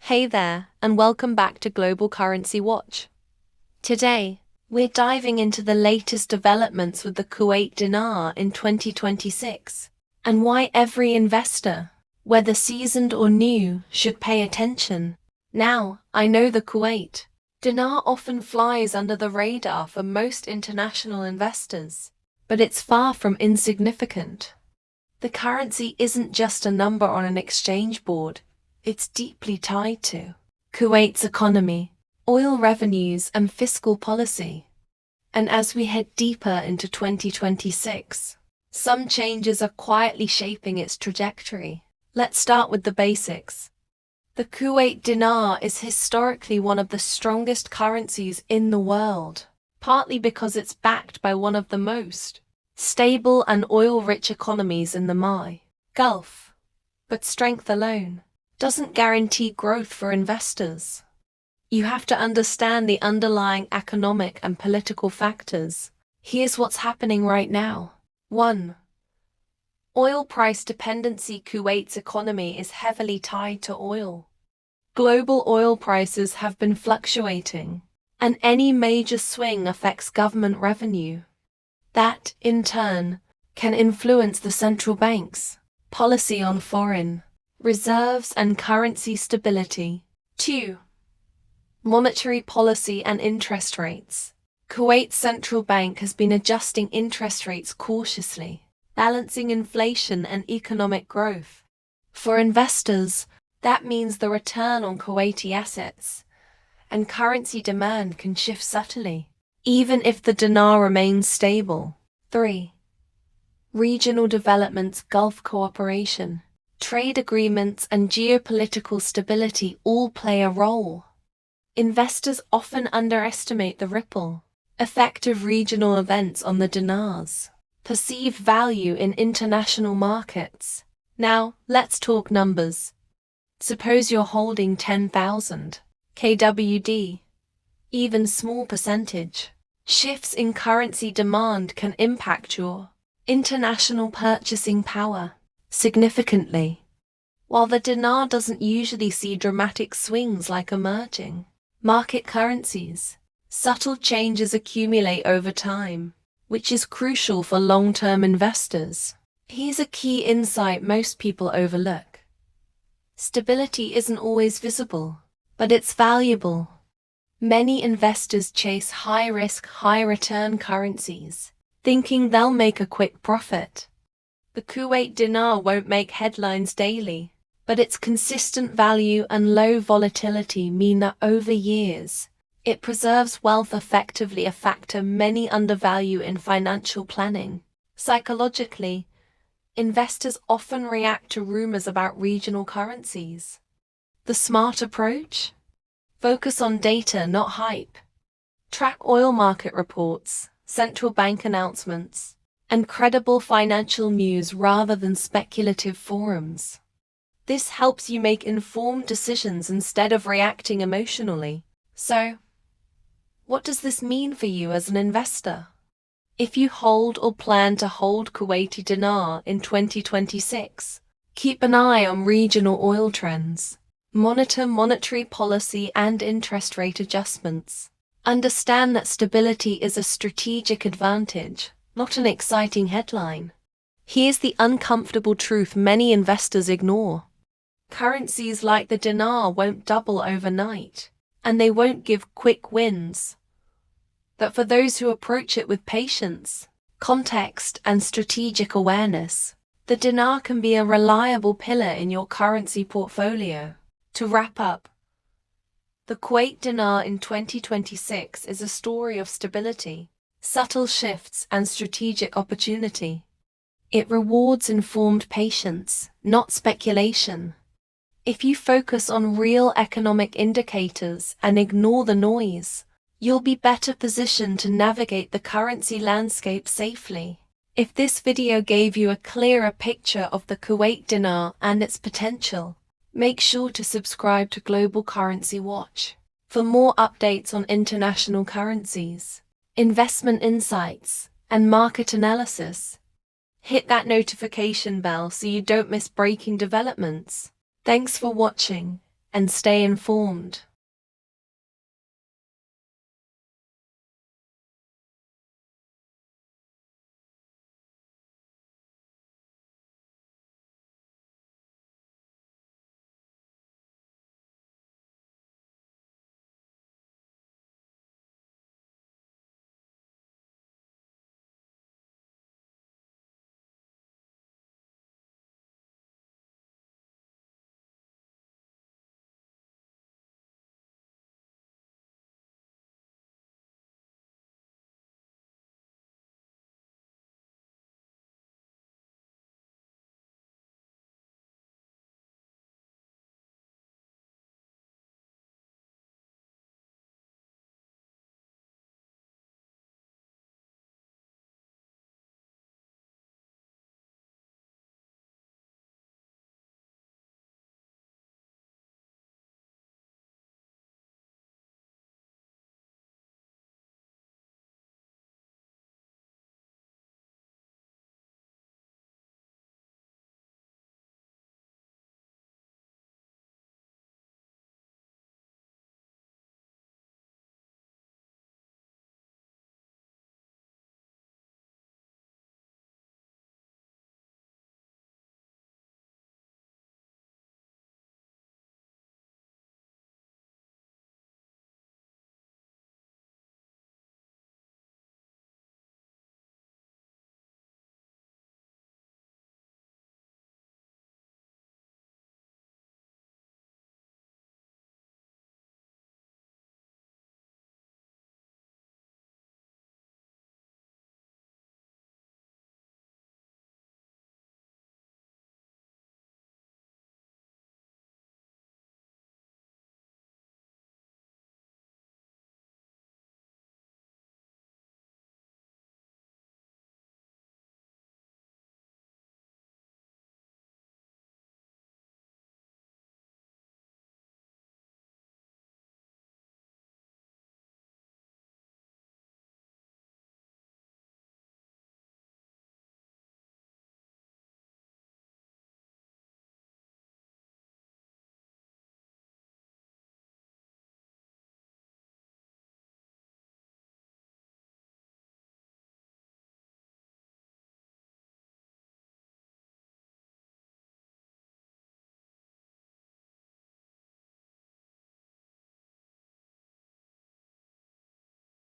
Hey there, and welcome back to Global Currency Watch. Today, we're diving into the latest developments with the Kuwait Dinar in 2026, and why every investor, whether seasoned or new, should pay attention. Now, I know the Kuwait Dinar often flies under the radar for most international investors, but it's far from insignificant. The currency isn't just a number on an exchange board. It's deeply tied to Kuwait's economy, oil revenues, and fiscal policy. And as we head deeper into 2026, some changes are quietly shaping its trajectory. Let's start with the basics. The Kuwait dinar is historically one of the strongest currencies in the world, partly because it's backed by one of the most stable and oil-rich economies in the Gulf. But strength alone doesn't guarantee growth for investors. You have to understand the underlying economic and political factors. Here's what's happening right now. 1. Oil price dependency. Kuwait's economy is heavily tied to oil. Global oil prices have been fluctuating, and any major swing affects government revenue. That, in turn, can influence the central bank's policy on foreign reserves and currency stability. 2. Monetary policy and interest rates. Kuwait's central bank has been adjusting interest rates cautiously, balancing inflation and economic growth. For investors, that means the return on Kuwaiti assets and currency demand can shift subtly, even if the dinar remains stable. 3. Regional developments. Gulf cooperation, trade agreements, and geopolitical stability all play a role. Investors often underestimate the ripple effect of regional events on the dinar's perceived value in international markets. Now, let's talk numbers. Suppose you're holding 10,000 KWD. Even small percentage shifts in currency demand can impact your international purchasing power significantly. While the dinar doesn't usually see dramatic swings like emerging market currencies, subtle changes accumulate over time, which is crucial for long-term investors. Here's a key insight most people overlook. Stability isn't always visible, but it's valuable. Many investors chase high-risk, high-return currencies, thinking they'll make a quick profit. The Kuwait dinar won't make headlines daily, but its consistent value and low volatility mean that over years, it preserves wealth effectively, a factor many undervalue in financial planning. Psychologically, investors often react to rumors about regional currencies. The smart approach? Focus on data, not hype. Track oil market reports, central bank announcements, and credible financial news rather than speculative forums. This helps you make informed decisions instead of reacting emotionally. So, what does this mean for you as an investor? If you hold or plan to hold Kuwaiti dinar in 2026, keep an eye on regional oil trends. Monitor monetary policy and interest rate adjustments. Understand that stability is a strategic advantage, not an exciting headline. Here's the uncomfortable truth many investors ignore. Currencies like the dinar won't double overnight, and they won't give quick wins. But for those who approach it with patience, context, and strategic awareness, the dinar can be a reliable pillar in your currency portfolio. To wrap up, the Kuwait dinar in 2026 is a story of stability, subtle shifts, and strategic opportunity. It rewards informed patience, not speculation. If you focus on real economic indicators and ignore the noise, you'll be better positioned to navigate the currency landscape safely. If this video gave you a clearer picture of the Kuwait dinar and its potential, make sure to subscribe to Global Currency Watch for more updates on international currencies, investment insights, and market analysis. Hit that notification bell so you don't miss breaking developments. Thanks for watching, and stay informed.